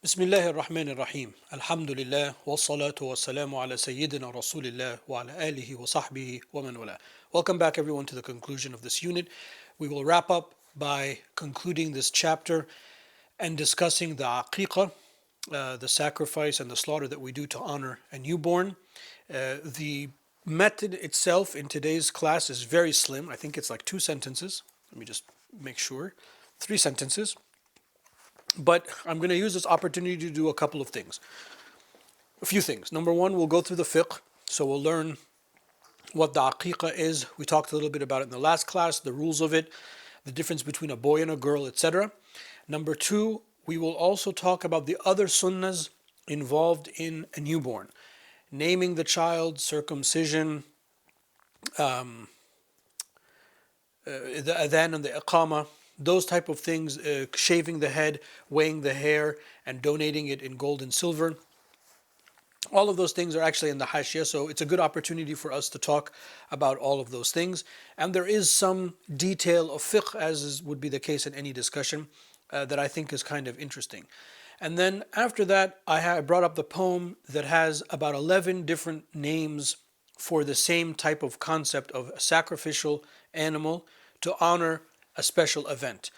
بسم الله الرحمن الرحيم الحمد لله والصلاة والسلام على سيدنا رسول الله وعلى آله وصحبه ومن والاه. Welcome back everyone to the conclusion of this unit. We will wrap up by concluding this chapter and discussing the aqiqah, the sacrifice and the slaughter that we do to honor a newborn. The method itself in today's class is very slim. I think it's like 2 sentences. Let me just make sure. 3 sentences. But I'm going to use this opportunity to do a couple of things. A few things. Number one, we'll go through the fiqh. So we'll learn what the aqiqah is. We talked a little bit about it in the last class, the rules of it, the difference between a boy and a girl, etc. Number two, we will also talk about the other sunnahs involved in a newborn. Naming the child, circumcision, the adhan and the iqamah, those type of things, shaving the head, weighing the hair, and donating it in gold and silver. All of those things are actually in the hashiyah, so it's a good opportunity for us to talk about all of those things. And there is some detail of fiqh, would be the case in any discussion, that I think is kind of interesting. And then after that, I brought up the poem that has about 11 different names for the same type of concept of a sacrificial animal to honor a special event.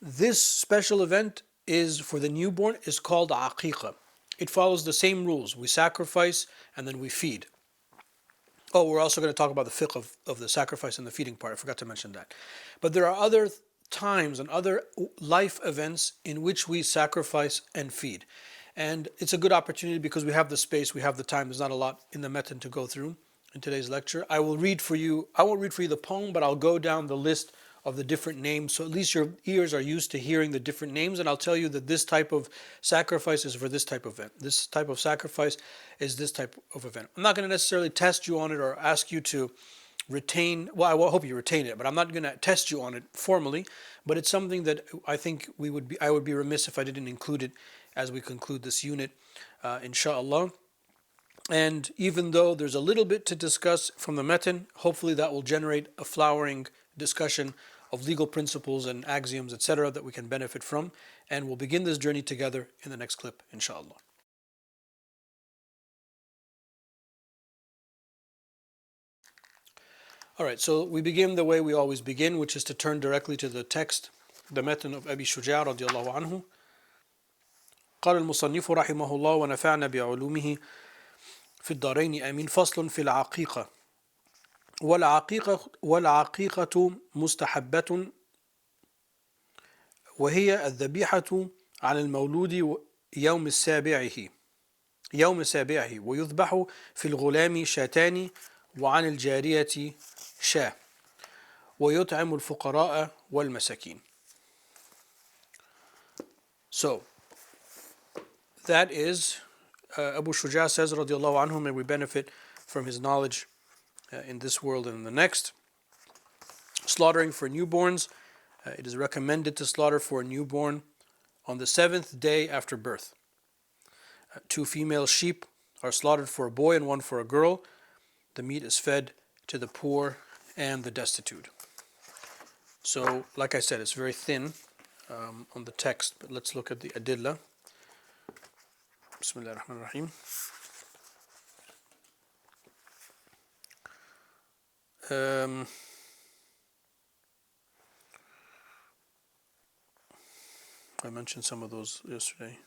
This special event is for the newborn is called aqiqah. It follows the same rules. We sacrifice and then we feed. Oh, we're also going to talk about the fiqh of the sacrifice and the feeding part. I forgot to mention that. But there are other times and other life events in which we sacrifice and feed. And it's a good opportunity because we have the space, we have the time. There's not a lot in the method to go through in today's lecture. I won't read for you the poem, but I'll go down the list of the different names, so at least your ears are used to hearing the different names, and I'll tell you that this type of sacrifice is for this type of event. This type of sacrifice is this type of event. I'm not going to necessarily test you on it or ask you to retain, well, I hope you retain it, but I'm not going to test you on it formally, but it's something that I think I would be remiss if I didn't include it as we conclude this unit, inshallah. And even though there's a little bit to discuss from the metin, hopefully that will generate a flowering discussion of legal principles and axioms, etc., that we can benefit from. And we'll begin this journey together in the next clip, inshallah. All right, so we begin the way we always begin, which is to turn directly to the text, the metin of Abi Shuja' radiallahu anhu. قال المصنف رحمه الله ونفعنا بعلومه في الدارين آمين. فصل في العقيقة. والعقيقة مستحبة، وهي الذبيحة على المولود يوم سابعه ويذبح في الغلام شاتان وعن الجارية شاة ويطعم الفقراء والمساكين. So that is Abu Shuja says radiallahu anhu, may we benefit from his knowledge in this world and in the next. Slaughtering for newborns, it is recommended to slaughter for a newborn on the 7th day after birth. 2 female sheep are slaughtered for a boy and 1 for a girl. The meat is fed to the poor and the destitute. So, like I said, it's very thin on the text, but let's look at the adillah. Bismillah ar-Rahman ar-Rahim. I mentioned some of those yesterday.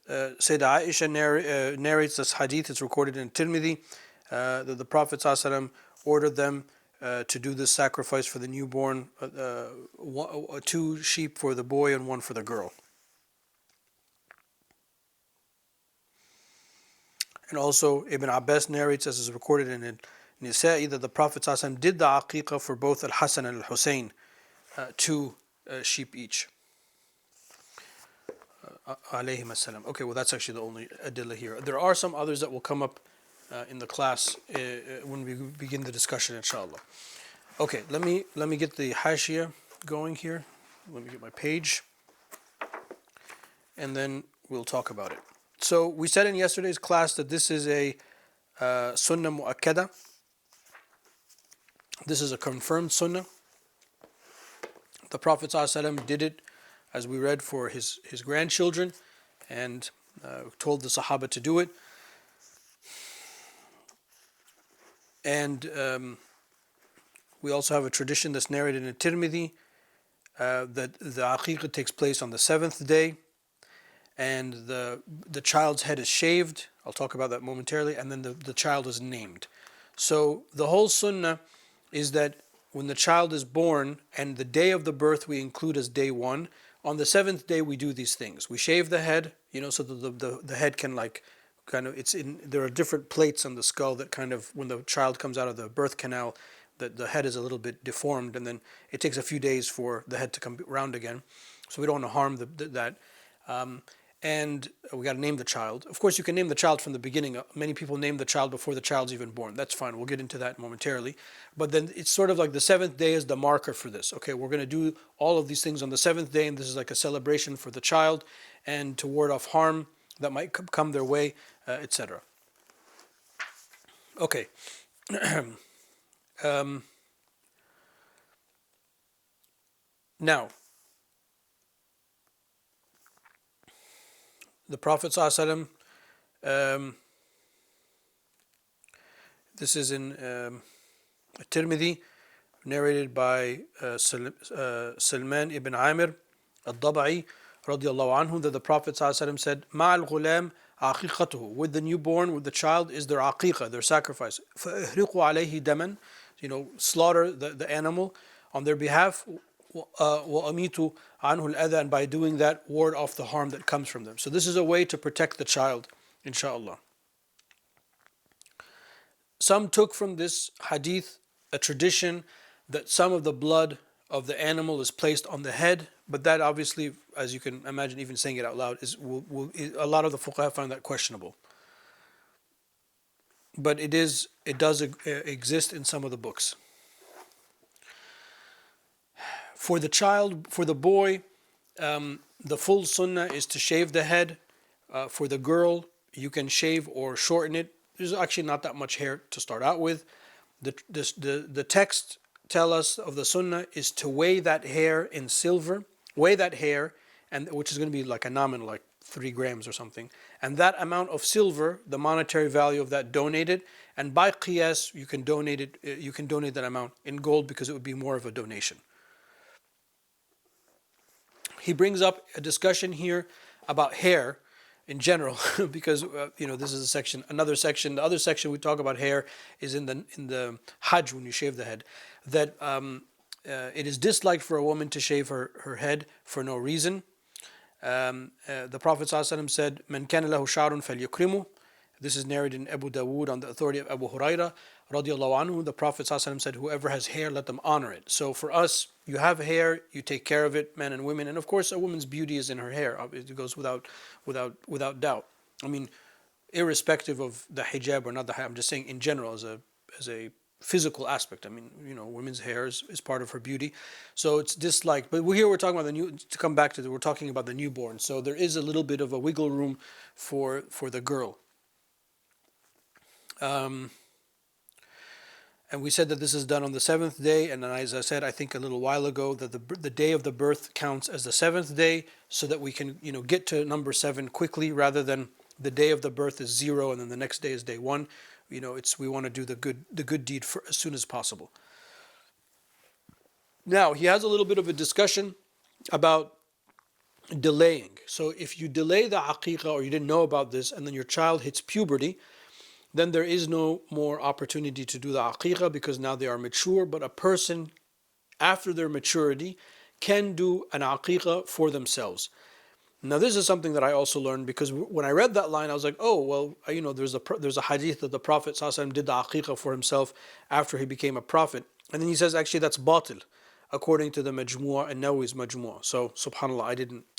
Sayyidah Aisha narrates this hadith. It's recorded in Tirmidhi that the Prophet ﷺ ordered them to do this sacrifice for the newborn, 2 sheep for the boy and 1 for the girl. And also Ibn Abbas narrates, as is recorded in Nisa'i, that the Prophet ﷺ did the aqiqah for both Al-Hasan and Al-Husayn, 2 sheep each. Alayhim as-salam. Okay, well that's actually the only adillah here. There are some others that will come up in the class when we begin the discussion, inshallah. Okay, let me get the hashiyah going here. Let me get my page, and then we'll talk about it. So we said in yesterday's class that this is a sunnah mu'akkada. This is a confirmed sunnah. The Prophet ﷺ did it, as we read, for his grandchildren, and told the Sahaba to do it. And we also have a tradition that's narrated in Tirmidhi that the aqiqah takes place on the seventh day, and the child's head is shaved. I'll talk about that momentarily, and then the child is named. So the whole sunnah is that when the child is born, and the day of the birth we include as day one, on the seventh day we do these things. We shave the head, so that the head can there are different plates on the skull that kind of, when the child comes out of the birth canal, the head is a little bit deformed, and then it takes a few days for the head to come round again. So we don't want to harm that. And we got to name the child. Of course, you can name the child from the beginning. Many people name the child before the child's even born. That's fine. We'll get into that momentarily. But then it's sort of like the seventh day is the marker for this. Okay, we're going to do all of these things on the seventh day, and this is like a celebration for the child and to ward off harm that might come their way, etc. Okay. Now, the Prophet ﷺ, this is in Tirmidhi, narrated by Salman ibn Amir al-Daba'i radiallahu anhu, that the Prophet ﷺ said, Ma'al ghulam aqiqatuhu, with the newborn, with the child, is their aqiqah, their sacrifice. فَأَهْرِقُوا عَلَيْهِ دَمًا, slaughter the animal on their behalf. وَأَمِيتُ عَنْهُ الْأَذَى, and by doing that, ward off the harm that comes from them. So this is a way to protect the child, inshallah. Some took from this hadith a tradition that some of the blood of the animal is placed on the head, but that obviously, as you can imagine, even saying it out loud, a lot of the fuqaha find that questionable. But it does exist in some of the books. For the child, for the boy, the full sunnah is to shave the head. For the girl, you can shave or shorten it. There's actually not that much hair to start out with. The text tell us of the sunnah is to weigh that hair in silver, weigh that hair, and which is going to be like a nominal, like 3 grams or something. And that amount of silver, the monetary value of that, donated. And by qiyas, you can donate it. You can donate that amount in gold because it would be more of a donation. He brings up a discussion here about hair in general, because this is another section. The other section we talk about hair is in the Hajj, when you shave the head, that it is disliked for a woman to shave her head for no reason. The Prophet ﷺ said, "Man kana lahu sha'run falyukrimu." This is narrated in Abu Dawood on the authority of Abu Huraira radiallahu anhu. The Prophet ﷺ said, "Whoever has hair, let them honor it." So for us, you have hair, you take care of it, men and women, and of course, a woman's beauty is in her hair. It goes without doubt. I mean, irrespective of the hijab or not the hijab, I'm just saying in general as a physical aspect. I mean, women's hair is part of her beauty, so it's disliked. But here we're talking about we're talking about the newborn. So there is a little bit of a wiggle room for the girl. And we said that this is done on the seventh day, and then, as I said, I think a little while ago, that the day of the birth counts as the seventh day, so that we can get to number 7 quickly, rather than the day of the birth is 0 and then the next day is day 1. We want to do the good deed as soon as possible. Now he has a little bit of a discussion about delaying. So if you delay the aqiqah, or you didn't know about this, and then your child hits puberty, then there is no more opportunity to do the aqiqah, because now they are mature. But a person, after their maturity, can do an aqiqah for themselves. Now this is something that I also learned, because when I read that line, I was like, oh, well, there's a hadith that the Prophet ﷺ did the aqiqah for himself after he became a prophet. And then he says, actually, that's batil, according to the Majmu' and Nawawi's Majmu'. So subhanAllah,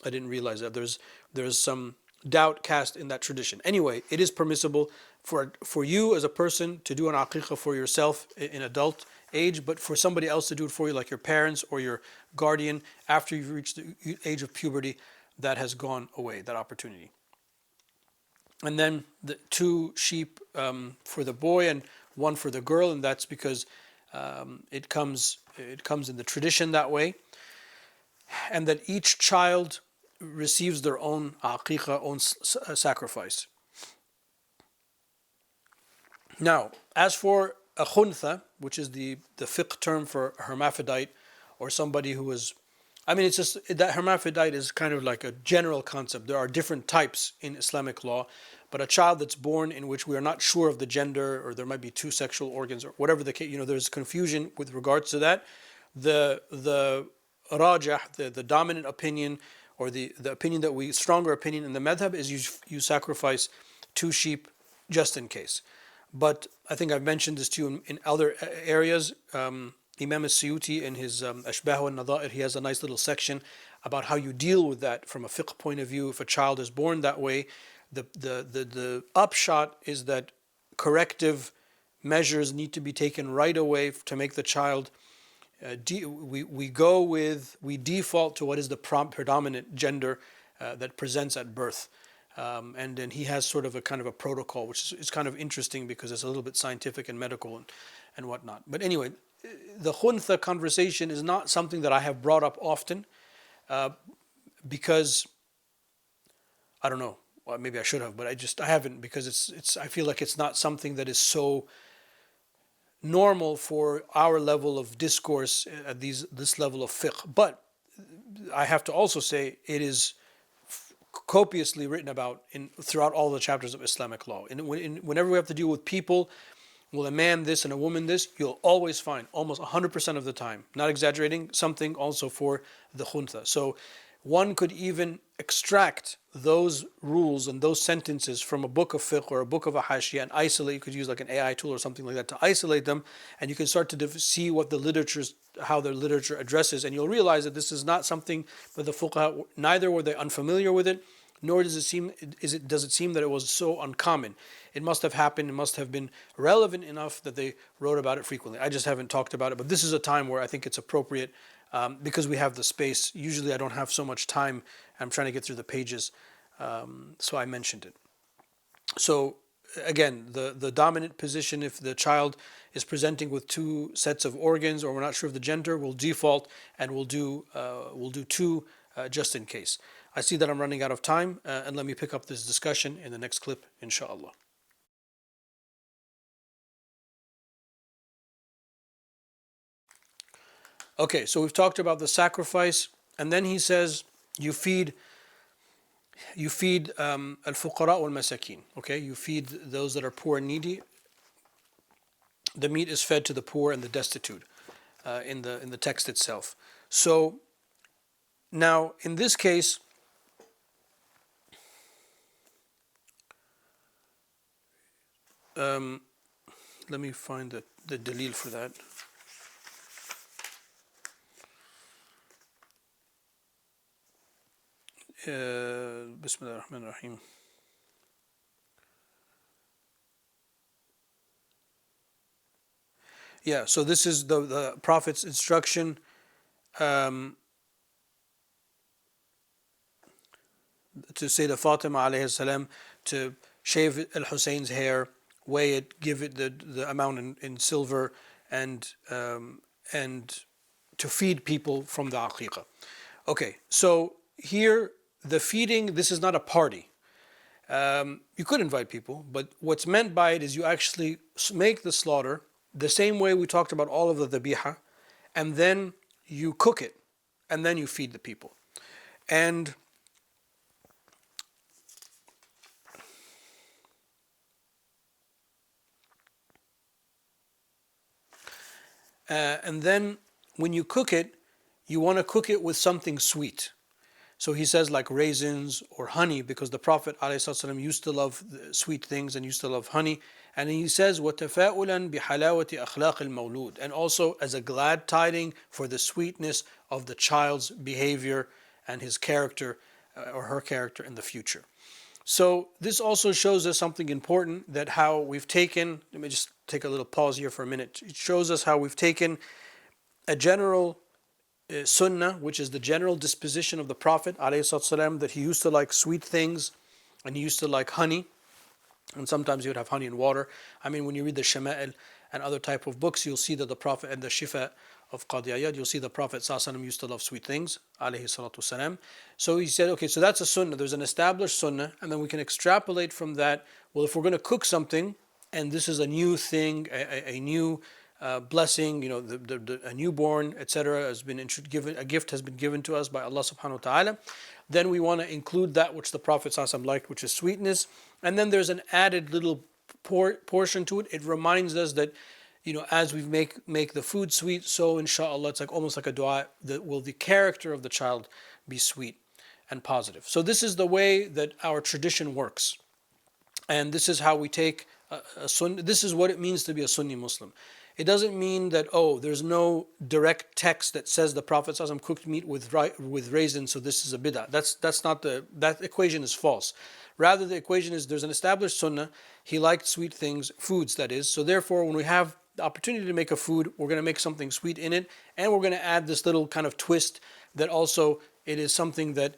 I didn't realize that there's some doubt cast in that tradition. Anyway, it is permissible for you as a person to do an aqiqah for yourself in adult age, but for somebody else to do it for you, like your parents or your guardian, after you've reached the age of puberty, that has gone away, that opportunity. And then the 2 sheep for the boy and 1 for the girl, and that's because it comes in the tradition that way. and that each child receives their own aqiqah, own sacrifice. Now, as for a khuntha, which is the fiqh term for a hermaphrodite, or somebody who is, I mean, it's just that hermaphrodite is kind of like a general concept. There are different types in Islamic law, but a child that's born in which we are not sure of the gender, or there might be two sexual organs, or whatever the case, there's confusion with regards to that. The rajah, the dominant opinion, or the opinion that we, stronger opinion in the madhab, is you sacrifice two sheep just in case. But I think I've mentioned this to you in other areas. Imam al-Suyuti in his Ashbah al-Nadha'ir, he has a nice little section about how you deal with that from a fiqh point of view. If a child is born that way, the upshot is that corrective measures need to be taken right away to make the child, we default to what is the predominant gender that presents at birth. And then he has sort of a kind of a protocol, which is kind of interesting because it's a little bit scientific and medical and whatnot. But anyway, the khuntha conversation is not something that I have brought up often because I don't know. Well, maybe I should have, but I haven't, because I feel like it's not something that is so normal for our level of discourse at this level of fiqh. But I have to also say it is copiously written about throughout all the chapters of Islamic law. Whenever we have to deal with people, well, a man this and a woman this, you'll always find, almost 100% of the time, not exaggerating, something also for the khuntha. So one could even extract those rules and those sentences from a book of fiqh or a book of a hashiyah and isolate. You could use like an AI tool or something like that to isolate them, and you can start to see what how the literature addresses, and you'll realize that this is not something that the fuqaha, neither were they unfamiliar with it, nor does it seem that it was so uncommon. It must have happened, it must have been relevant enough that they wrote about it frequently. I just haven't talked about it, but this is a time where I think it's appropriate because we have the space. Usually I don't have so much time. I'm trying to get through the pages, so I mentioned it. So again, the dominant position, if the child is presenting with two sets of organs, or we're not sure of the gender, we'll default and we'll do two just in case. I see that I'm running out of time, and let me pick up this discussion in the next clip, inshallah. Okay, so we've talked about the sacrifice, and then he says you feed al-fuqara wal-masakin. Okay, you feed those that are poor and needy. The meat is fed to the poor and the destitute in the text itself. So now in this case, let me find the dalil for that. Bismillah ar-Rahman ar-Rahim. Yeah, so this is the Prophet's instruction to Sayyidah Fatima alayhi salam to shave al-Hussein's hair, weigh it, give it the amount in silver, and to feed people from the aqiqah. Okay, so here the feeding, this is not a party. You could invite people, but what's meant by it is you actually make the slaughter the same way we talked about all of the dhabiha, and then you cook it, and then you feed the people. And then when you cook it, you want to cook it with something sweet. So he says like raisins or honey, because the Prophet ﷺ used to love sweet things and used to love honey. And he says, وَتَفَاؤُلًا بِحَلَاوَةِ أَخْلَاقِ الْمَوْلُودِ, and also as a glad tiding for the sweetness of the child's behavior and his character or her character in the future. So this also shows us something important, that how we've taken, let me just take a little pause here for a minute. It shows us how we've taken a general sunnah, which is the general disposition of the Prophet ﷺ, that he used to like sweet things and he used to like honey, and sometimes you would have honey and water. I mean, when you read the Shama'il and other type of books, you'll see that the Prophet and the Shifa of Qadi Iyad, you'll see the Prophet ﷺ used to love sweet things, alayhi salatu wasalam. So he said, okay, so that's a sunnah. There's an established sunnah, and then we can extrapolate from that. Well, if we're going to cook something, and this is a new thing, a new blessing, a newborn, etc., has been given, a gift has been given to us by Allah subhanahu wa ta'ala, then we want to include that which the Prophet ﷺ liked, which is sweetness. And then there's an added little portion to it. It reminds us that, as we make the food sweet, so inshallah, it's like almost like a dua, that will the character of the child be sweet and positive. So this is the way that our tradition works. And this is how we take a Sunni. This is what it means to be a Sunni Muslim. It doesn't mean that, there's no direct text that says the Prophet ﷺ cooked meat with raisins, so this is a bid'ah. That's not that equation is false. Rather, the equation is there's an established sunnah. He liked sweet things, foods that is. So therefore, when we have the opportunity to make a food, we're going to make something sweet in it, and we're going to add this little kind of twist that also it is something that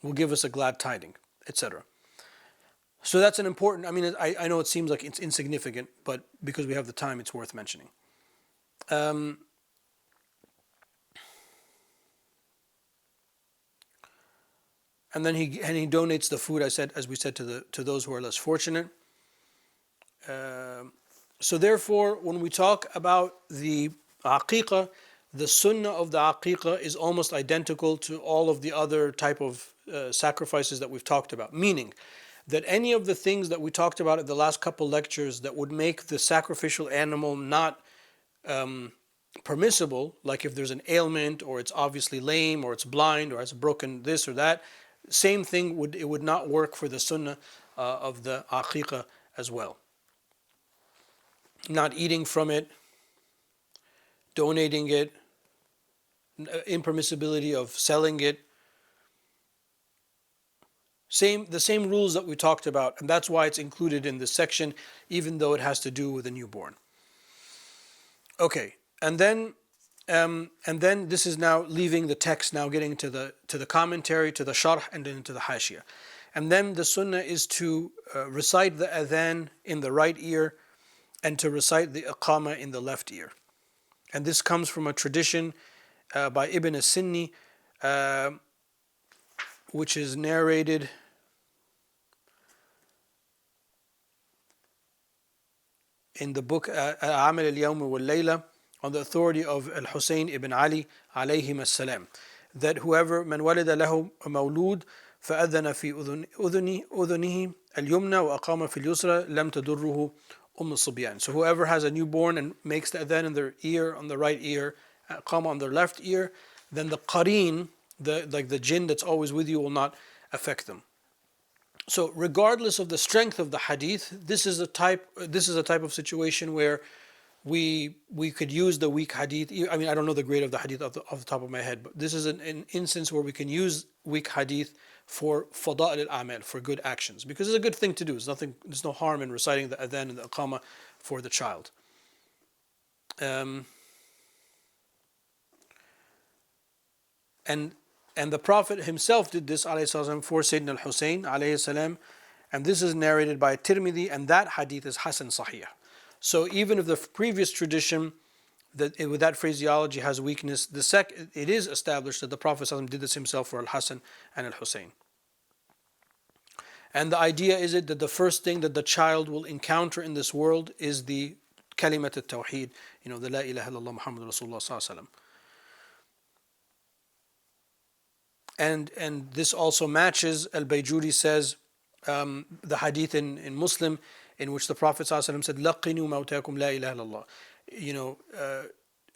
will give us a glad tiding, etc. So that's an important, I know it seems like it's insignificant, but because we have the time, it's worth mentioning. And then he donates the food, as we said, to those who are less fortunate. So therefore, when we talk about the aqiqah, the sunnah of the aqiqah is almost identical to all of the other type of sacrifices that we've talked about. Meaning that any of the things that we talked about in the last couple lectures that would make the sacrificial animal not permissible, like if there's an ailment, or it's obviously lame, or it's blind, or has broken this or that, same thing would not work for the sunnah of the aqiqah as well. Not eating from it, donating it, impermissibility of selling it. The same rules that we talked about, and that's why it's included in this section, even though it has to do with a newborn. Okay, and then this is now leaving the text, now getting to the commentary, to the sharh, and then to the hashiyah. And then the sunnah is to recite the adhan in the right ear, and to recite the iqamah in the left ear. And this comes from a tradition by Ibn as-Sinni, which is narrated in the book Amal al-Yawm wal-Layla, on the authority of Al-Husayn ibn Ali alayhim as-salam, that whoever man walida lahu mawlud فأذن في أذنه اليمنى وأقام في اليسرى لم تضره الصبيان. So whoever has a newborn and makes the adhan in their ear, on the right ear, aqama on their left ear, then the qareen, the jinn that's always with you, will not affect them. So regardless of the strength of the hadith, this is a type of situation where we could use the weak hadith. I don't know the grade of the hadith off the top of my head, but this is an instance where we can use weak hadith for fada'il al-amal, for good actions, because it's a good thing to do. There's no harm in reciting the adhan and the aqama for the child. And the Prophet himself did this, alayhi salam, for Sayyidina al-Husayn, alayhi salam, and this is narrated by Tirmidhi, and that hadith is Hasan Sahih. So even if the previous tradition with that phraseology has weakness, it is established that the Prophet did this himself for Al-Hasan and Al-Husayn. And the idea is that the first thing that the child will encounter in this world is the kalimat al-tawheed, the la ilaha illallah Muhammad Rasulullah sallallahu alaihi wasallam. And this also matches, Al-Bayjuri says, the hadith in Muslim, in which the Prophet ﷺ said, لَقِّنُوا مَوْتَاكُمْ لَا إِلَهَ إِلَّا اللَّهِ.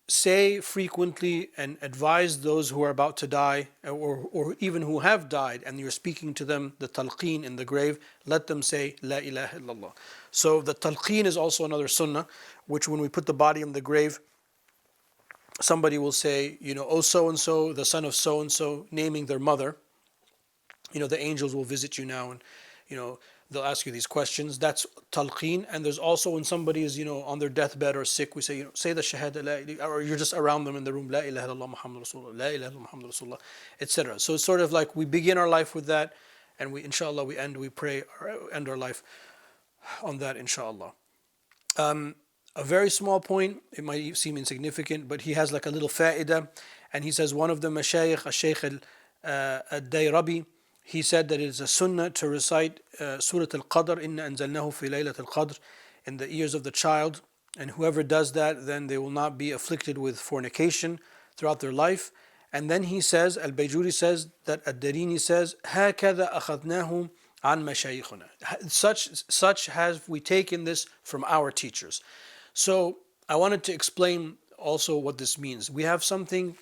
Say frequently and advise those who are about to die, or even who have died, and you're speaking to them, the talqeen in the grave, let them say, La ilaha illallah. So the talqeen is also another sunnah, which when we put the body in the grave, somebody will say, oh so-and-so, the son of so-and-so, naming their mother. The angels will visit you now, and they'll ask you these questions. That's talqeen. And there's also when somebody is on their deathbed or sick, we say say the shahada, or you're just around them in the room, la ilaha illallah Muhammad Rasulullah, la ilaha illallah Muhammad Rasulullah, etc. So it's sort of like we begin our life with that, and we inshallah we end our life on that, inshallah. A very small point, it might seem insignificant, but he has like a little fa'idah, and he says one of the mashayikh, al-Shaykh al-Dayrabi, he said that it is a sunnah to recite Surah Al-Qadr, Inna anzalnahu fi laylat al-Qadr, in the ears of the child, and whoever does that, then they will not be afflicted with fornication throughout their life. And then he says, Al-Bayjuri says that Ad-Darini says, هَكَذَا أَخَذْنَاهُ عَنْ مَشَايِخُنَا. Such have we taken this from our teachers. So I wanted to explain also what this means. We have something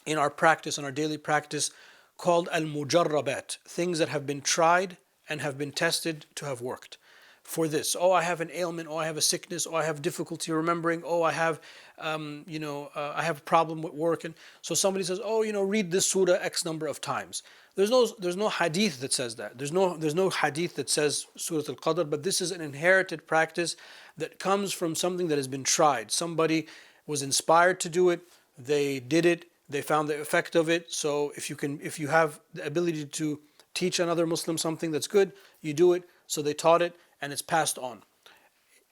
in our practice, in our daily practice, called al-mujarrabat, things that have been tried and have been tested to have worked. For this, oh, I have an ailment, oh, I have a sickness, oh, I have difficulty remembering, oh, I have, I have a problem with work, and so somebody says, oh, read this surah X number of times. There's no hadith that says that. There's no hadith that says Surah Al-Qadr, but this is an inherited practice that comes from something that has been tried. Somebody was inspired to do it, they did it, they found the effect of it. So if you have the ability to teach another Muslim something that's good, you do it. So they taught it and it's passed on.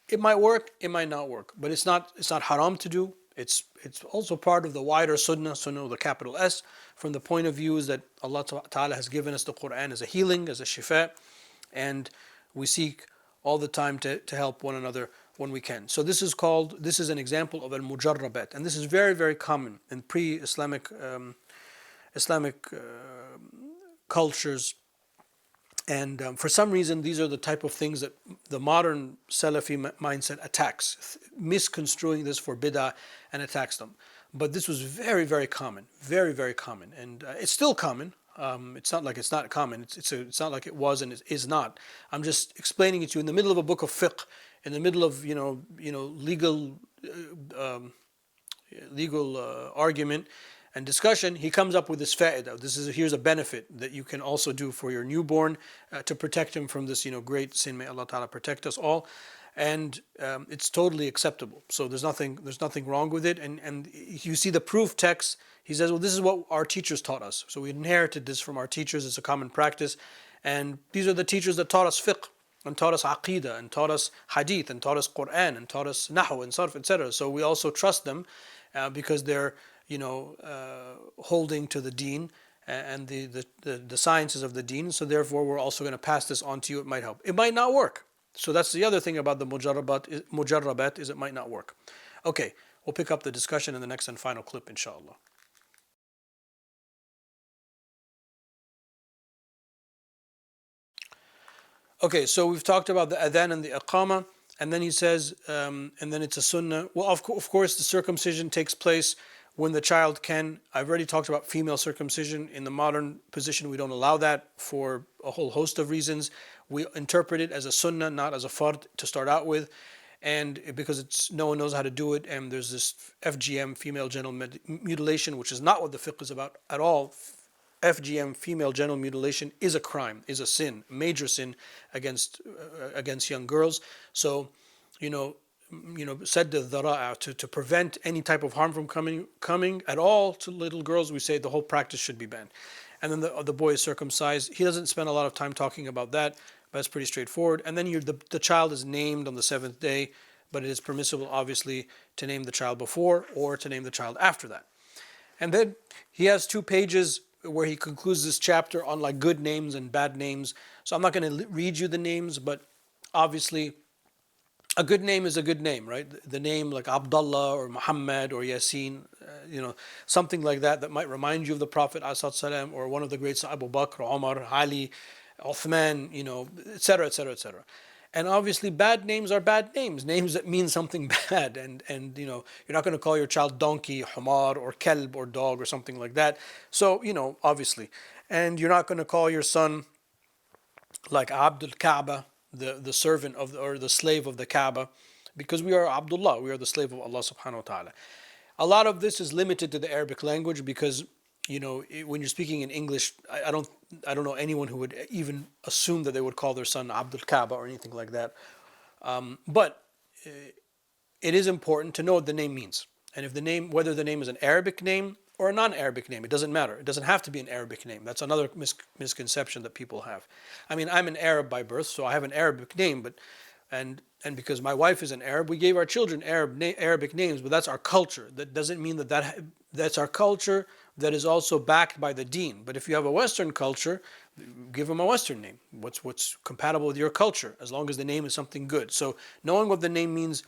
It might work, it might not work, but it's not haram to do. It's also part of the wider sunnah with the capital S, from the point of view is that Allah Ta'ala has given us the Quran as a healing, as a shifa, and we seek all the time to help one another when we can. So this is an example of al-mujarrabat, and this is very, very common in pre-Islamic Islamic cultures. And for some reason, these are the type of things that the modern Salafi mindset attacks, misconstruing this for bid'ah and attacks them. But this was very, very common, very, very common, and it's still common. It's not like it's not common. It's not like it was and it is not. I'm just explaining it to you in the middle of a book of fiqh, in the middle of legal argument and discussion. He comes up with this fa'idah. Here's a benefit that you can also do for your newborn to protect him from this great sin. May Allah Ta'ala protect us all. And it's totally acceptable. So there's nothing wrong with it. And you see the proof text. He says, well, this is what our teachers taught us. So we inherited this from our teachers. It's a common practice. And these are the teachers that taught us fiqh, and taught us aqidah, and taught us hadith, and taught us Quran, and taught us nahu and sarf, etc. So we also trust them because they're holding to the deen and the sciences of the deen. So therefore, we're also going to pass this on to you. It might help. It might not work. So that's the other thing about the mujarrabat is it might not work. Okay, we'll pick up the discussion in the next and final clip, inshallah. Okay, so we've talked about the adhan and the iqama, and then he says, and then it's a sunnah. Well, of course, the circumcision takes place when the child can. I've already talked about female circumcision. In the modern position, we don't allow that for a whole host of reasons. We interpret it as a sunnah, not as a fard to start out with, and because no one knows how to do it, and there's this FGM, female genital mutilation, which is not what the fiqh is about at all. FGM, female genital mutilation, is a crime, is a sin, a major sin against young girls. So, said the dhara'a, to prevent any type of harm from coming at all to little girls, we say the whole practice should be banned. And then the boy is circumcised. He doesn't spend a lot of time talking about that, but it's pretty straightforward. And then the child is named on the seventh day, but it is permissible, obviously, to name the child before or to name the child after that. And then he has 2 pages where he concludes this chapter on like good names and bad names. So I'm not going to read you the names, but obviously a good name is a good name, right? The name like Abdullah or Muhammad or Yasin, something like that might remind you of the Prophet ﷺ, or one of the greats, Abu Bakr, Umar, Ali, Uthman, etc., etc., etc. And obviously bad names are bad names that mean something bad. And you're not going to call your child donkey, humar, or kelb, or dog, or something like that. So, obviously. And you're not going to call your son like Abdul Kaaba, the servant or the slave of the Kaaba, because we are Abdullah, we are the slave of Allah subhanahu wa ta'ala. A lot of this is limited to the Arabic language because when you're speaking in English, I don't know anyone who would even assume that they would call their son Abdul Kaaba or anything like that. But it is important to know what the name means, and whether the name is an Arabic name or a non-Arabic name. It doesn't matter. It doesn't have to be an Arabic name. That's another misconception that people have. I mean, I'm an Arab by birth, so I have an Arabic name, but and because my wife is an Arab, we gave our children Arabic names, but that's our culture. That doesn't mean that's our culture that is also backed by the deen. But if you have a Western culture, give them a Western name. What's compatible with your culture, as long as the name is something good. So knowing what the name means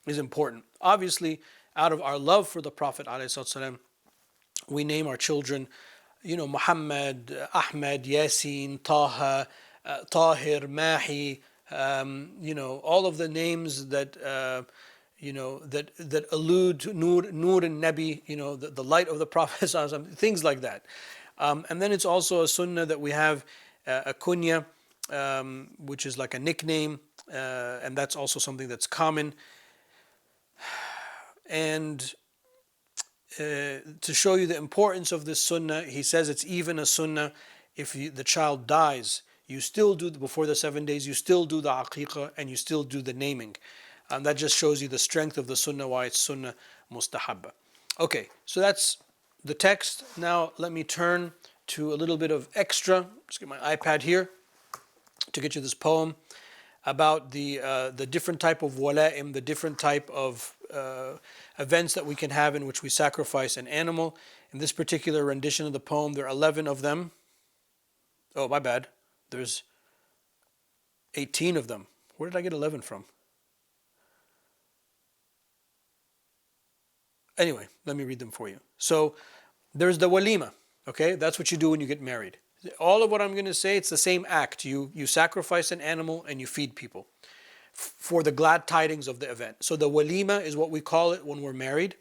is important. Obviously, out of our love for the Prophet ﷺ, we name our children, Muhammad, Ahmed, Yasin, Taha, Tahir, Mahi, all of the names that that allude to Nur and Nabi, the light of the Prophet, things like that. And then it's also a sunnah that we have a kunya, which is like a nickname, and that's also something that's common. And to show you the importance of this sunnah, he says it's even a sunnah if the child dies. You still do, before the 7 days, you still do the aqiqah and you still do the naming. That just shows you the strength of the sunnah, why it's sunnah mustahabba. Okay, so that's the text. Now let me turn to a little bit of extra. Just get my iPad here to get you this poem about the different type of wala'im, the different type of events that we can have in which we sacrifice an animal. In this particular rendition of the poem, there are 11 of them. Oh, my bad. There's 18 of them. Where did I get 11 from? Anyway, let me read them for you. So there's the walima. Okay, that's what you do when you get married. All of what I'm going to say, it's the same act. You sacrifice an animal and you feed people for the glad tidings of the event. So the walima is what we call it when we're married.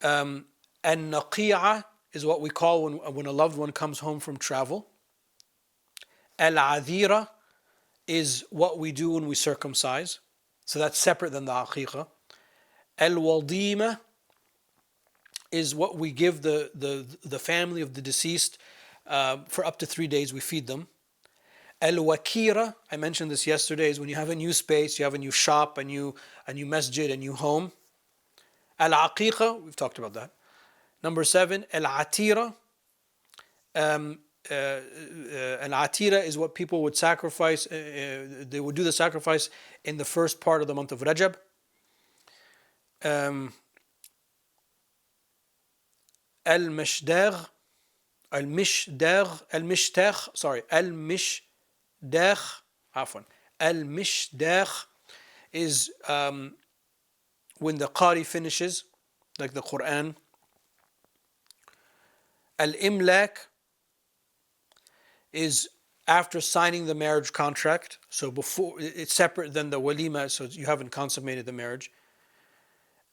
And naqi'a is what we call when a loved one comes home from travel. Al-adhira is what we do when we circumcise. So that's separate than the aqiqah. Al-wadima is what we give the family of the deceased for up to 3 days. We feed them. Al-wakira, I mentioned this yesterday, is when you have a new space, you have a new shop, a new masjid, a new home. Al-aqiqa, we've talked about that. Number 7, al-atira. Al-atira is what people would sacrifice. They would do the sacrifice in the first part of the month of Rajab. Al-mishdagh, Al-mishdagh is when the Qari finishes, like the Quran. Al-imlak is after signing the marriage contract. So before, it's separate than the walima, so you haven't consummated the marriage.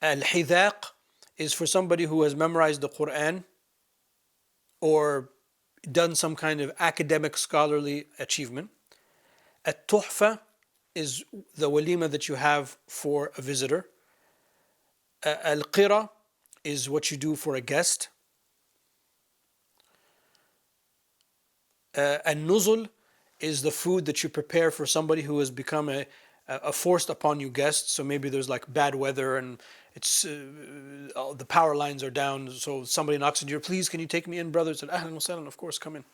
Al-hidhaq is for somebody who has memorized the Quran or done some kind of academic scholarly achievement. At-tuhfa is the walima that you have for a visitor. Al-qira is what you do for a guest. An-nuzul is the food that you prepare for somebody who has become a forced upon you guest. So maybe there's like bad weather and it's the power lines are down. So somebody knocks on your door, please, can you take me in, brother? Said, ahlan wa sahlan, of course, come in.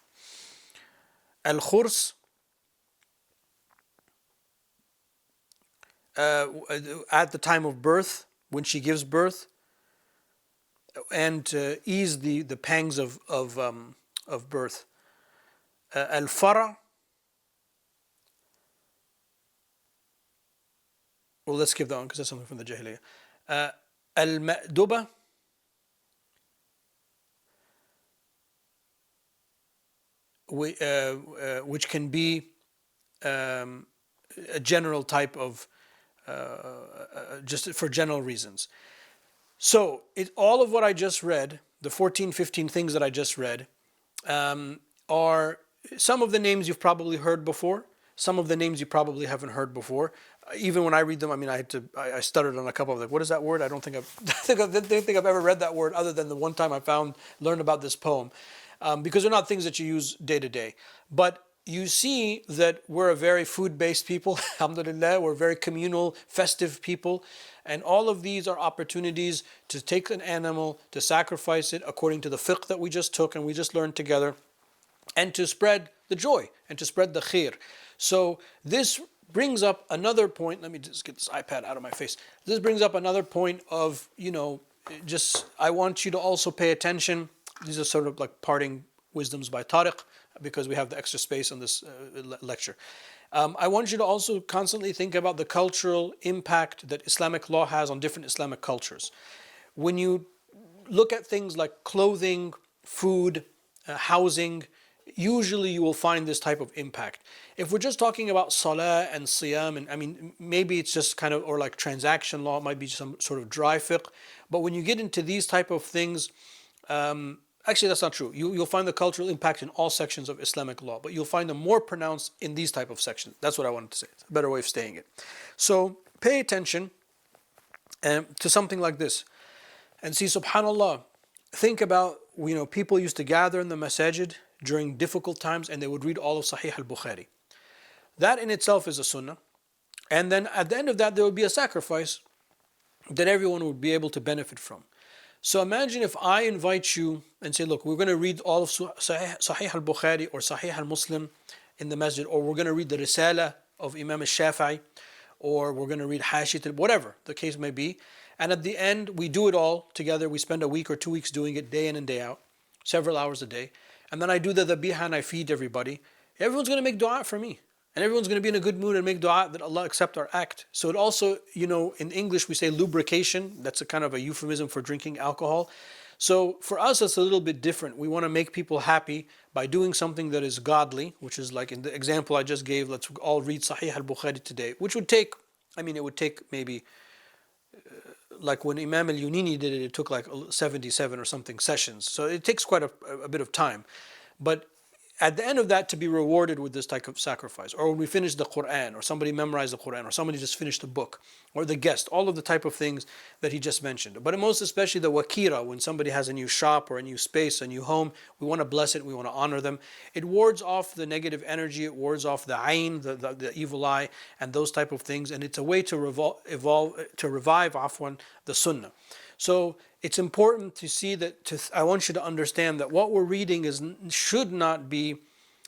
Al-khurs, at the time of birth, when she gives birth, and to ease the pangs of birth. Al-fara, well, let's skip that one because that's something from the Jahiliyyah. Al-ma'duba, which can be a general type of, just for general reasons. So all of what I just read, the 14, 15 things that I just read, are some of the names you've probably heard before, some of the names you probably haven't heard before. Even when I read them, I mean, I stuttered on a couple of them. Like, what is that word? I don't think I don't think I've ever read that word other than the one time I learned about this poem, because they're not things that you use day to day. But you see that we're a very food-based people, alhamdulillah, we're very communal, festive people, and all of these are opportunities to take an animal, to sacrifice it according to the fiqh that we just took and we just learned together, and to spread the joy and to spread the khair. So this brings up another point. Let me just get this iPad out of my face. This brings up another point of, just I want you to also pay attention. These are sort of like parting wisdoms by Tariq because we have the extra space on this lecture. I want you to also constantly think about the cultural impact that Islamic law has on different Islamic cultures. When you look at things like clothing, food, housing, usually you will find this type of impact. If we're just talking about salah and siyam, and I mean, maybe it's just kind of, or like transaction law, it might be some sort of dry fiqh. But when you get into these type of things, actually that's not true. You'll find the cultural impact in all sections of Islamic law, but you'll find them more pronounced in these type of sections. That's what I wanted to say. It's a better way of saying it. So pay attention to something like this. And see, subhanAllah, think about, people used to gather in the masajid during difficult times and they would read all of Sahih al-Bukhari. That in itself is a sunnah. And then at the end of that, there would be a sacrifice that everyone would be able to benefit from. So imagine if I invite you and say, look, we're going to read all of Sahih al-Bukhari or Sahih al-Muslim in the masjid, or we're going to read the Risala of Imam al-Shafi'i, or we're going to read Hashit, whatever the case may be. And at the end, we do it all together. We spend a week or 2 weeks doing it day in and day out, several hours a day. And then I do the dhabiha and I feed everybody. Everyone's going to make dua for me. And everyone's going to be in a good mood and make dua that Allah accept our act. So it also, in English we say lubrication. That's a kind of a euphemism for drinking alcohol. So for us, it's a little bit different. We want to make people happy by doing something that is godly, which is like in the example I just gave, let's all read Sahih al-Bukhari today, which would take, it would take maybe, like when Imam al-Yunini did it, it took like 77 or something sessions. So it takes quite a bit of time. But at the end of that, to be rewarded with this type of sacrifice, or when we finish the Quran, or somebody memorized the Quran, or somebody just finished a book, or the guest, all of the type of things that he just mentioned. But most especially the wakira, when somebody has a new shop or a new space, a new home, we want to bless it, we want to honor them. It wards off the negative energy, it wards off the ayn, the evil eye, and those type of things, and it's a way to revive the sunnah. So it's important to see that, I want you to understand that what we're reading should not be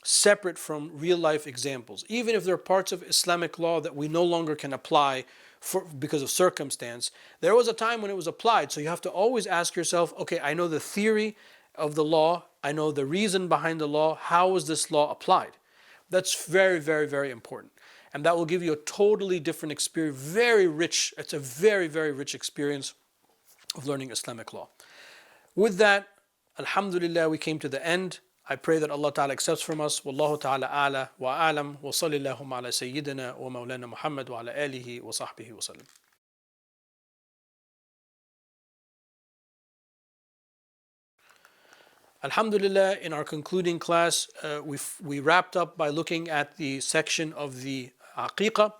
separate from real life examples. Even if there are parts of Islamic law that we no longer can apply because of circumstance, there was a time when it was applied. So you have to always ask yourself, okay, I know the theory of the law, I know the reason behind the law, how is this law applied? That's very, very, very important. And that will give you a totally different experience, very rich, it's a very, very rich experience of learning Islamic law. With that, alhamdulillah, we came to the end. I pray that Allah Ta'ala accepts from us. Wallahu Ta'ala a'la wa a'lam wa sallallahu ala sayyidina wa maulana Muhammad wa ala alihi wa sahbihi wa sallam. Alhamdulillah, in our concluding class, we wrapped up by looking at the section of the aqiqah.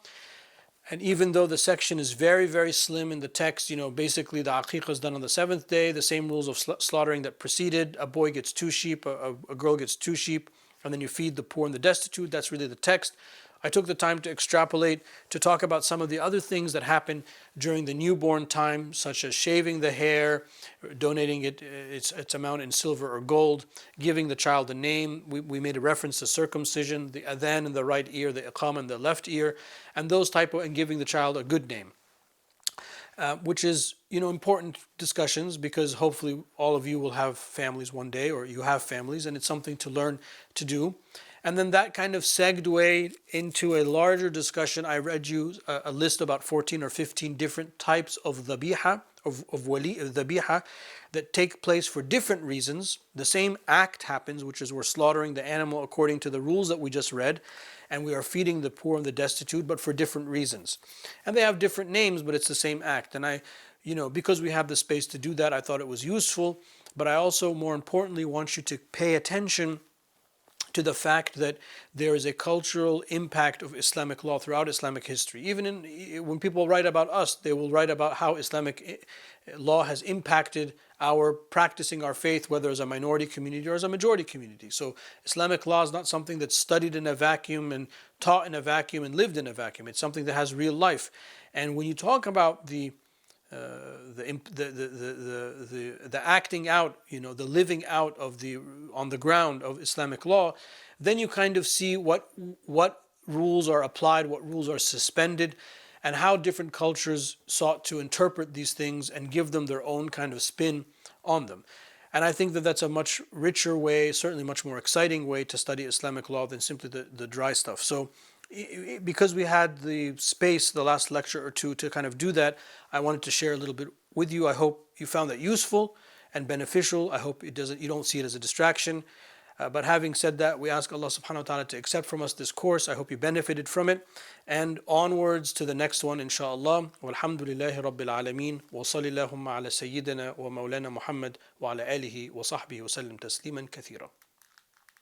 And even though the section is very, very slim in the text, basically the aqiqah is done on the 7th day, the same rules of slaughtering that preceded. A boy gets 2 sheep, a girl gets 2 sheep, and then you feed the poor and the destitute. That's really the text. I took the time to extrapolate, to talk about some of the other things that happen during the newborn time, such as shaving the hair, donating its amount in silver or gold, giving the child a name. We made a reference to circumcision, the adhan in the right ear, the iqamah in the left ear, and those and giving the child a good name. Which is, important discussions, because hopefully all of you will have families one day, or you have families, and it's something to learn to do. And then that kind of segued into a larger discussion. I read you a list about 14 or 15 different types of dhabiha, of dhabiha, that take place for different reasons. The same act happens, which is we're slaughtering the animal according to the rules that we just read, and we are feeding the poor and the destitute, but for different reasons. And they have different names, but it's the same act. And because we have the space to do that, I thought it was useful. But I also, more importantly, want you to pay attention to the fact that there is a cultural impact of Islamic law throughout Islamic history. Even when people write about us, they will write about how Islamic law has impacted our practicing our faith, whether as a minority community or as a majority community. So Islamic law is not something that's studied in a vacuum and taught in a vacuum and lived in a vacuum. It's something that has real life. And when you talk about the acting out, the living out of the on the ground of Islamic law, then you kind of see what rules are applied, what rules are suspended, and how different cultures sought to interpret these things and give them their own kind of spin on them. And I think that that's a much richer way, certainly much more exciting way to study Islamic law than simply the dry stuff. So because we had the space the last lecture or two to kind of do that, I wanted to share a little bit with you. I hope you found that useful and beneficial. I hope you don't see it as a distraction. But having said that, we ask Allah subhanahu wa ta'ala to accept from us this course. I hope you benefited from it. And onwards to the next one, inshallah. Walhamdulillahi Rabbil Alameen. Wa sallallahu ala Sayyidina wa Mawlana Muhammad wa ala alihi wa sahbihi wa sallam tasliman kathira.